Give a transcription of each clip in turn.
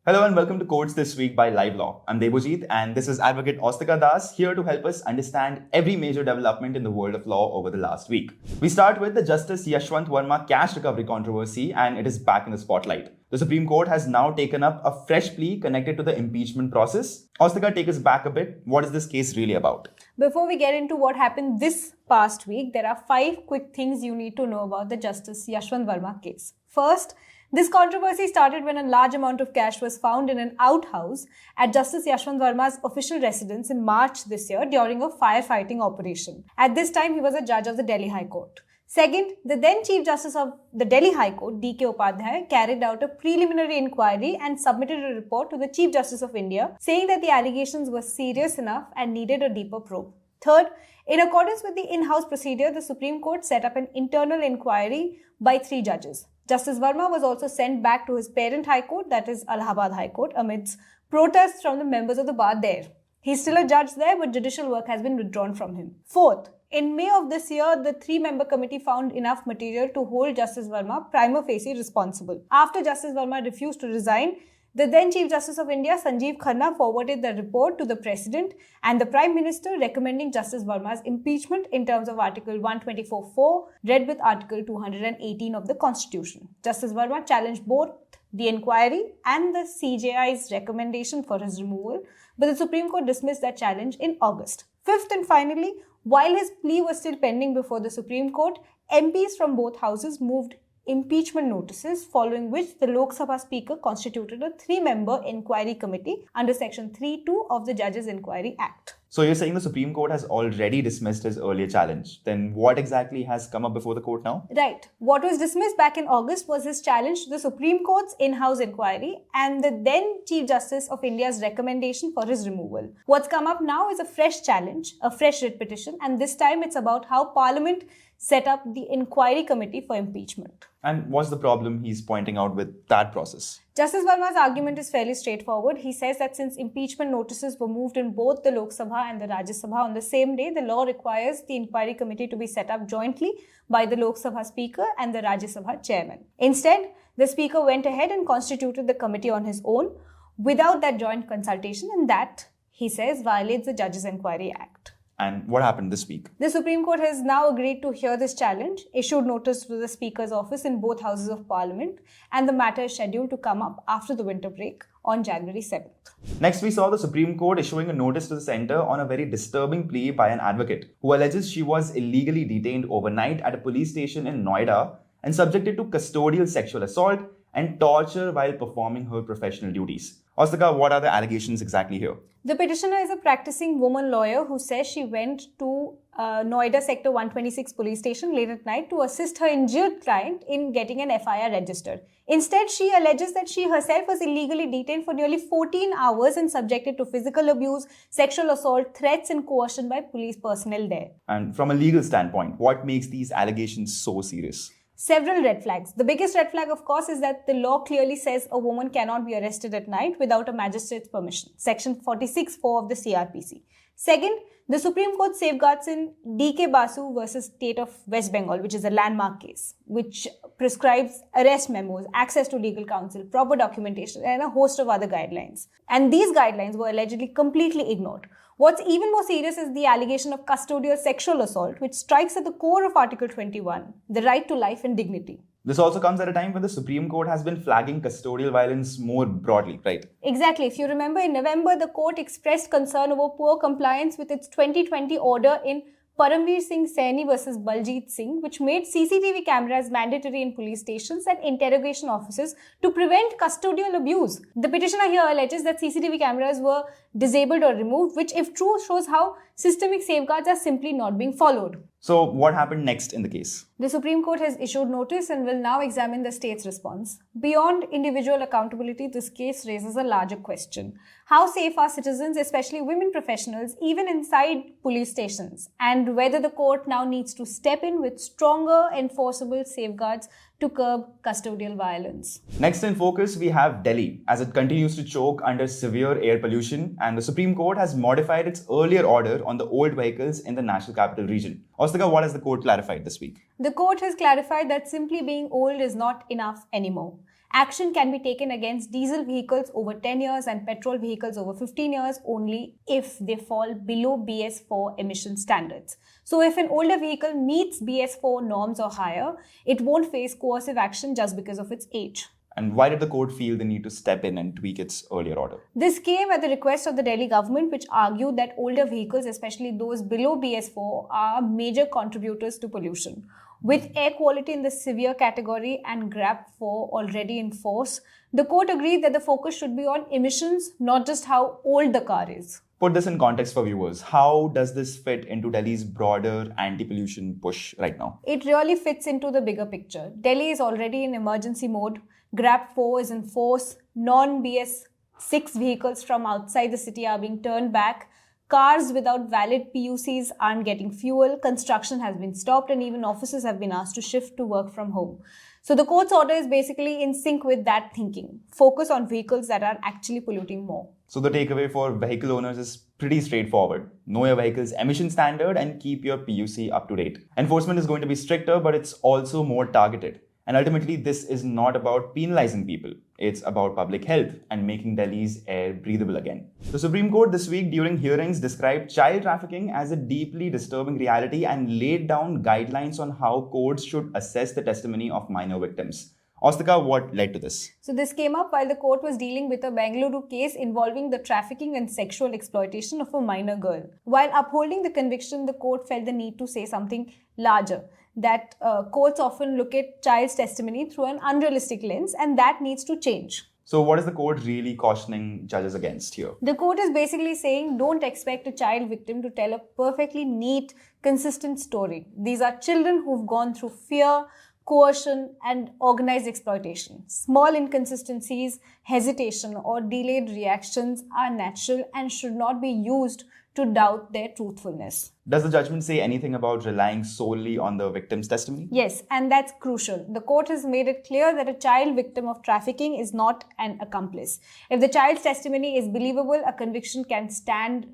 Hello and welcome to Courts This Week by LiveLaw. I'm Debojeet and this is Advocate Ostika Das here to help us understand every major development in the world of law over the last week. We start with the Justice Yashwant Varma cash recovery controversy and it is back in the spotlight. The Supreme Court has now taken up a fresh plea connected to the impeachment process. Ostika, take us back a bit. What is this case really about? Before we get into what happened this past week, there are 5 quick things you need to know about the Justice Yashwant Varma case. First, this controversy started when a large amount of cash was found in an outhouse at Justice Yashwant Varma's official residence in March this year during a firefighting operation. At this time, he was a judge of the Delhi High Court. Second, the then Chief Justice of the Delhi High Court, D.K. Upadhyay, carried out a preliminary inquiry and submitted a report to the Chief Justice of India saying that the allegations were serious enough and needed a deeper probe. Third, in accordance with the in-house procedure, the Supreme Court set up an internal inquiry by 3 judges. Justice Varma was also sent back to his parent High Court, that is Allahabad High Court, amidst protests from the members of the bar there. He's still a judge there, but judicial work has been withdrawn from him. Fourth, in May of this year, the 3-member committee found enough material to hold Justice Varma prima facie responsible. After Justice Varma refused to resign, the then Chief Justice of India, Sanjeev Khanna, forwarded the report to the President and the Prime Minister recommending Justice Varma's impeachment in terms of Article 124(4) read with Article 218 of the Constitution. Justice Varma challenged both the inquiry and the CJI's recommendation for his removal, but the Supreme Court dismissed that challenge in August. Fifth and finally, while his plea was still pending before the Supreme Court, MPs from both houses moved impeachment notices, following which the Lok Sabha Speaker constituted a 3-member inquiry committee under Section 3(2) of the Judges Inquiry Act. So you're saying the Supreme Court has already dismissed his earlier challenge. Then what exactly has come up before the court now? Right. What was dismissed back in August was his challenge to the Supreme Court's in-house inquiry and the then Chief Justice of India's recommendation for his removal. What's come up now is a fresh challenge, a fresh writ petition, and this time it's about how Parliament set up the inquiry committee for impeachment. And what's the problem he's pointing out with that process? Justice Varma's argument is fairly straightforward. He says that since impeachment notices were moved in both the Lok Sabha and the Rajya Sabha on the same day, the law requires the inquiry committee to be set up jointly by the Lok Sabha Speaker and the Rajya Sabha Chairman. Instead, the Speaker went ahead and constituted the committee on his own without that joint consultation, and that, he says, violates the Judges Inquiry Act. And what happened this week? The Supreme Court has now agreed to hear this challenge, issued notice to the Speaker's office in both houses of Parliament, and the matter is scheduled to come up after the winter break on January 7th. Next, we saw the Supreme Court issuing a notice to the centre on a very disturbing plea by an advocate who alleges she was illegally detained overnight at a police station in Noida and subjected to custodial sexual assault and torture while performing her professional duties. Ostika, what are the allegations exactly here? The petitioner is a practicing woman lawyer who says she went to Noida Sector 126 police station late at night to assist her injured client in getting an FIR registered. Instead, she alleges that she herself was illegally detained for nearly 14 hours and subjected to physical abuse, sexual assault, threats and coercion by police personnel there. And from a legal standpoint, what makes these allegations so serious? Several red flags. The biggest red flag, of course, is that the law clearly says a woman cannot be arrested at night without a magistrate's permission. Section 46(4) of the CRPC. Second, the Supreme Court safeguards in D.K. Basu versus State of West Bengal, which is a landmark case, which prescribes arrest memos, access to legal counsel, proper documentation, and a host of other guidelines. And these guidelines were allegedly completely ignored. What's even more serious is the allegation of custodial sexual assault, which strikes at the core of Article 21, the right to life and dignity. This also comes at a time when the Supreme Court has been flagging custodial violence more broadly, right? Exactly. If you remember, in November, the court expressed concern over poor compliance with its 2020 order in Paramveer Singh Saini versus Baljeet Singh, which made CCTV cameras mandatory in police stations and interrogation offices to prevent custodial abuse. The petitioner here alleges that CCTV cameras were disabled or removed, which, if true, shows how systemic safeguards are simply not being followed. So what happened next in the case? The Supreme Court has issued notice and will now examine the state's response. Beyond individual accountability, this case raises a larger question. How safe are citizens, especially women professionals, even inside police stations? And whether the court now needs to step in with stronger enforceable safeguards to curb custodial violence. Next in focus, we have Delhi as it continues to choke under severe air pollution, and the Supreme Court has modified its earlier order on the old vehicles in the National Capital Region. Ostika, what has the court clarified this week? The court has clarified that simply being old is not enough anymore. Action can be taken against diesel vehicles over 10 years and petrol vehicles over 15 years only if they fall below BS4 emission standards. So if an older vehicle meets BS4 norms or higher, it won't face coercive action just because of its age. And why did the court feel the need to step in and tweak its earlier order? This came at the request of the Delhi government, which argued that older vehicles, especially those below BS4, are major contributors to pollution. With air quality in the severe category and GRAP 4 already in force, the court agreed that the focus should be on emissions, not just how old the car is. Put this in context for viewers. How does this fit into Delhi's broader anti-pollution push right now? It really fits into the bigger picture. Delhi is already in emergency mode. GRAP 4 is in force. Non-BS6 vehicles from outside the city are being turned back. Cars without valid PUCs aren't getting fuel. Construction has been stopped and even offices have been asked to shift to work from home. So the court's order is basically in sync with that thinking. Focus on vehicles that are actually polluting more. So the takeaway for vehicle owners is pretty straightforward. Know your vehicle's emission standard and keep your PUC up to date. Enforcement is going to be stricter, but it's also more targeted. And ultimately, this is not about penalizing people. It's about public health and making Delhi's air breathable again. The Supreme Court this week during hearings described child trafficking as a deeply disturbing reality and laid down guidelines on how courts should assess the testimony of minor victims. Austika, what led to this? So this came up while the court was dealing with a Bengaluru case involving the trafficking and sexual exploitation of a minor girl. While upholding the conviction, the court felt the need to say something larger. That courts often look at child's testimony through an unrealistic lens, and that needs to change. So what is the court really cautioning judges against here? The court is basically saying don't expect a child victim to tell a perfectly neat, consistent story. These are children who've gone through fear, coercion, and organized exploitation. Small inconsistencies, hesitation, or delayed reactions are natural and should not be used to doubt their truthfulness. Does the judgment say anything about relying solely on the victim's testimony? Yes, and that's crucial. The court has made it clear that a child victim of trafficking is not an accomplice. If the child's testimony is believable, a conviction can stand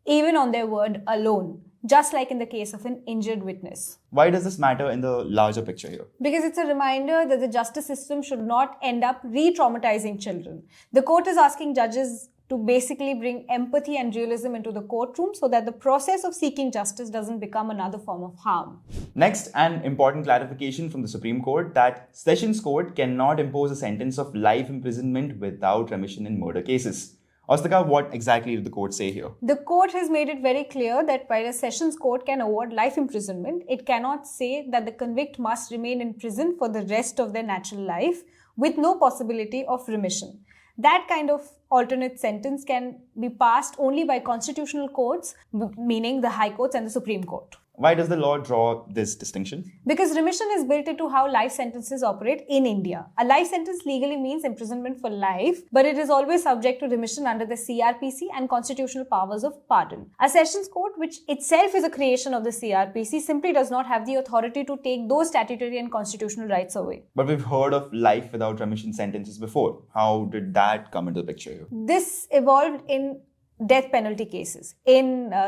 even on their word alone, just like in the case of an injured witness. Why does this matter in the larger picture here? Because it's a reminder that the justice system should not end up re-traumatizing children. The court is asking judges to basically bring empathy and realism into the courtroom so that the process of seeking justice doesn't become another form of harm. Next, an important clarification from the Supreme Court that Sessions Court cannot impose a sentence of life imprisonment without remission in murder cases. Austika, what exactly did the court say here? The court has made it very clear that while a Sessions Court can award life imprisonment, it cannot say that the convict must remain in prison for the rest of their natural life with no possibility of remission. That kind of alternate sentence can be passed only by constitutional courts, meaning the High Courts and the Supreme Court. Why does the law draw this distinction? Because remission is built into how life sentences operate in India. A life sentence legally means imprisonment for life, but it is always subject to remission under the CRPC and constitutional powers of pardon. A Sessions Court, which itself is a creation of the CRPC, simply does not have the authority to take those statutory and constitutional rights away. But we've heard of life without remission sentences before. How did that come into the picture here? This evolved in death penalty cases.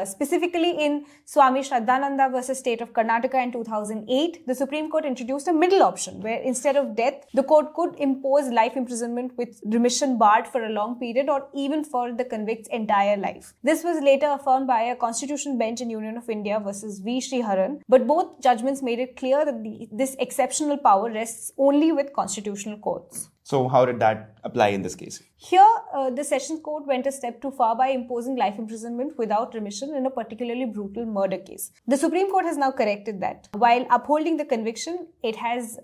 Specifically in Swami Shraddhananda versus State of Karnataka in 2008, the Supreme Court introduced a middle option where instead of death, the court could impose life imprisonment with remission barred for a long period or even for the convict's entire life. This was later affirmed by a constitutional bench in Union of India versus V. Sriharan, but both judgments made it clear that this exceptional power rests only with constitutional courts. So how did that apply in this case? Here, the Sessions Court went a step too far by imposing life imprisonment without remission in a particularly brutal murder case. The Supreme Court has now corrected that. While upholding the conviction, it has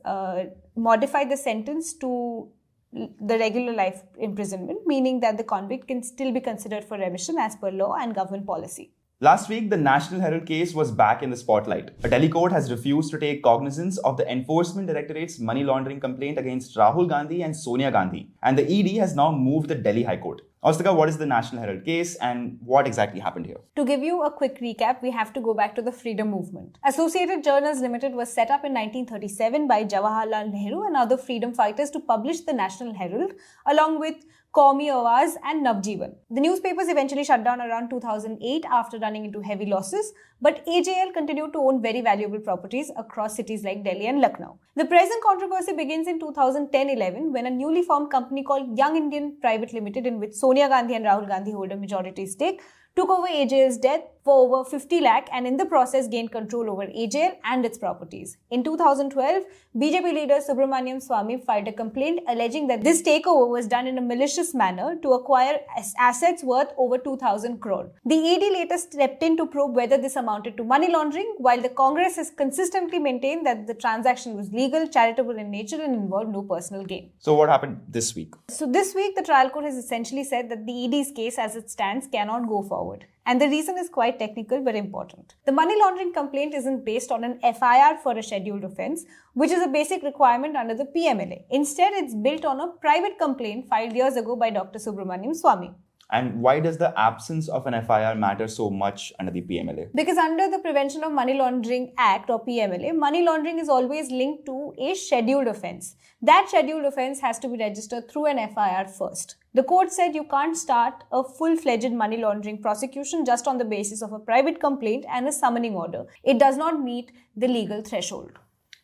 modified the sentence to the regular life imprisonment, meaning that the convict can still be considered for remission as per law and government policy. Last week, the National Herald case was back in the spotlight. A Delhi court has refused to take cognizance of the Enforcement Directorate's money laundering complaint against Rahul Gandhi and Sonia Gandhi, and the ED has now moved the Delhi High Court. Austika, what is the National Herald case and what exactly happened here? To give you a quick recap, we have to go back to the freedom movement. Associated Journals Limited was set up in 1937 by Jawaharlal Nehru and other freedom fighters to publish the National Herald, along with Qaumi Awaz and Navjeevan. The newspapers eventually shut down around 2008 after running into heavy losses, but AJL continued to own very valuable properties across cities like Delhi and Lucknow. The present controversy begins in 2010-11 when a newly formed company called Young Indian Pvt Ltd, in which Sonia Gandhi and Rahul Gandhi hold a majority stake, took over AJL's debt for over 50 lakh and in the process gained control over AJL and its properties. In 2012, BJP leader Subramaniam Swamy filed a complaint alleging that this takeover was done in a malicious manner to acquire assets worth over 2,000 crore. The ED later stepped in to probe whether this amounted to money laundering, while the Congress has consistently maintained that the transaction was legal, charitable in nature and involved no personal gain. So what happened this week? So this week, the trial court has essentially said that the ED's case as it stands cannot go forward. And the reason is quite technical but important. The money laundering complaint isn't based on an FIR for a scheduled offence, which is a basic requirement under the PMLA. Instead, it's built on a private complaint filed years ago by Dr. Subramaniam Swamy. And why does the absence of an FIR matter so much under the PMLA? Because under the Prevention of Money Laundering Act or PMLA, money laundering is always linked to a scheduled offence. That scheduled offence has to be registered through an FIR first. The court said you can't start a full-fledged money laundering prosecution just on the basis of a private complaint and a summoning order. It does not meet the legal threshold.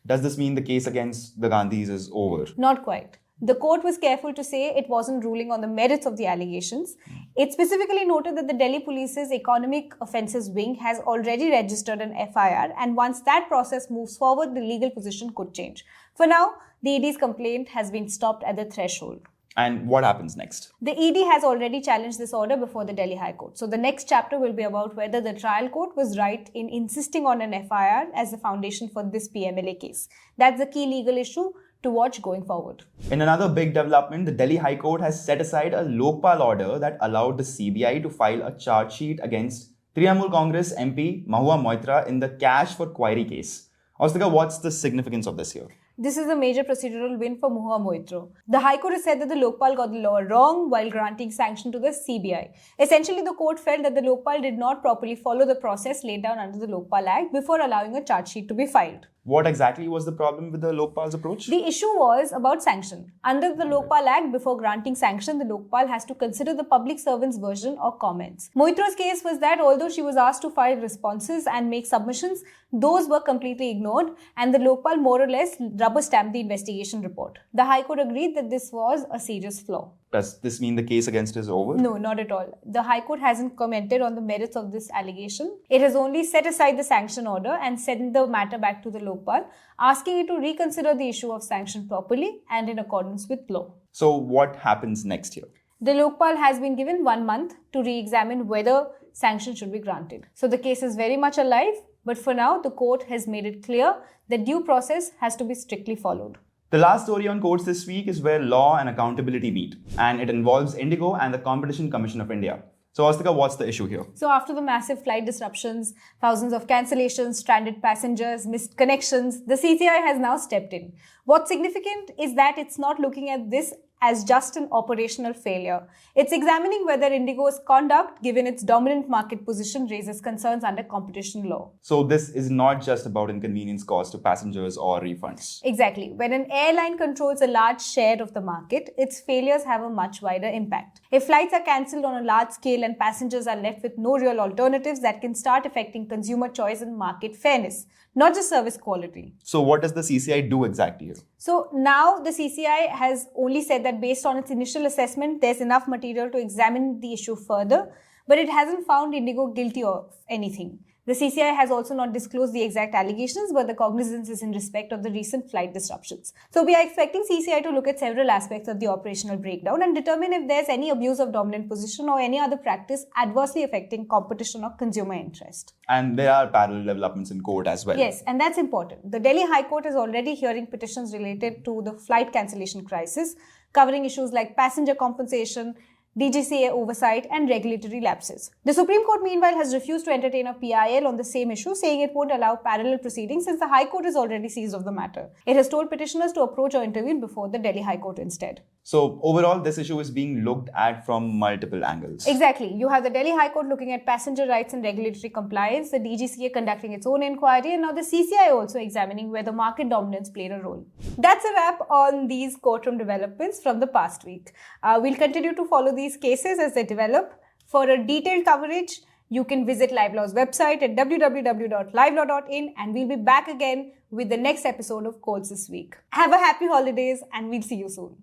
Does this mean the case against the Gandhis is over? Not quite. The court was careful to say it wasn't ruling on the merits of the allegations. It specifically noted that the Delhi Police's Economic Offences Wing has already registered an FIR, and once that process moves forward, the legal position could change. For now, the ED's complaint has been stopped at the threshold. And what happens next? The ED has already challenged this order before the Delhi High Court. So the next chapter will be about whether the trial court was right in insisting on an FIR as the foundation for this PMLA case. That's the key legal issue to watch going forward. In another big development, the Delhi High Court has set aside a Lokpal order that allowed the CBI to file a charge sheet against Trinamool Congress MP Mahua Moitra in the cash for query case. Austika, what's the significance of this here? This is a major procedural win for Mahua Moitra. The High Court has said that the Lokpal got the law wrong while granting sanction to the CBI. Essentially, the court felt that the Lokpal did not properly follow the process laid down under the Lokpal Act before allowing a charge sheet to be filed. What exactly was the problem with the Lokpal's approach? The issue was about sanction. Under the Lokpal Act, before granting sanction, the Lokpal has to consider the public servant's version or comments. Moitra's case was that although she was asked to file responses and make submissions, those were completely ignored and the Lokpal more or less rubber stamped the investigation report. The High Court agreed that this was a serious flaw. Does this mean the case against her is over? No, not at all. The High Court hasn't commented on the merits of this allegation. It has only set aside the sanction order and sent the matter back to the Lokpal, asking it to reconsider the issue of sanction properly and in accordance with law. So what happens next here? The Lokpal has been given 1 month to re-examine whether sanction should be granted. So the case is very much alive, but for now the court has made it clear that due process has to be strictly followed. The last story on courts this week is where law and accountability meet, and it involves IndiGo and the Competition Commission of India. So Austika, what's the issue here? So after the massive flight disruptions, thousands of cancellations, stranded passengers, missed connections, the CCI has now stepped in. What's significant is that it's not looking at this as just an operational failure. It's examining whether IndiGo's conduct, given its dominant market position, raises concerns under competition law. So this is not just about inconvenience caused to passengers or refunds. Exactly. When an airline controls a large share of the market, its failures have a much wider impact. If flights are cancelled on a large scale and passengers are left with no real alternatives, that can start affecting consumer choice and market fairness, not just service quality. So what does the CCI do exactly here? So now the CCI has only said that based on its initial assessment, there's enough material to examine the issue further, but it hasn't found IndiGo guilty of anything. The CCI has also not disclosed the exact allegations, but the cognizance is in respect of the recent flight disruptions. So we are expecting CCI to look at several aspects of the operational breakdown and determine if there's any abuse of dominant position or any other practice adversely affecting competition or consumer interest. And there are parallel developments in court as well. Yes, and that's important. The Delhi High Court is already hearing petitions related to the flight cancellation crisis, covering issues like passenger compensation, DGCA oversight and regulatory lapses. The Supreme Court meanwhile has refused to entertain a PIL on the same issue, saying it won't allow parallel proceedings since the High Court is already seized of the matter. It has told petitioners to approach or intervene before the Delhi High Court instead. So overall, this issue is being looked at from multiple angles. Exactly. You have the Delhi High Court looking at passenger rights and regulatory compliance, the DGCA conducting its own inquiry, and now the CCI also examining whether market dominance played a role. That's a wrap on these courtroom developments from the past week. We'll continue to follow these cases as they develop. For a detailed coverage, you can visit LiveLaw's website at www.livelaw.in, and we'll be back again with the next episode of Courts This Week. Have a happy holidays, and we'll see you soon.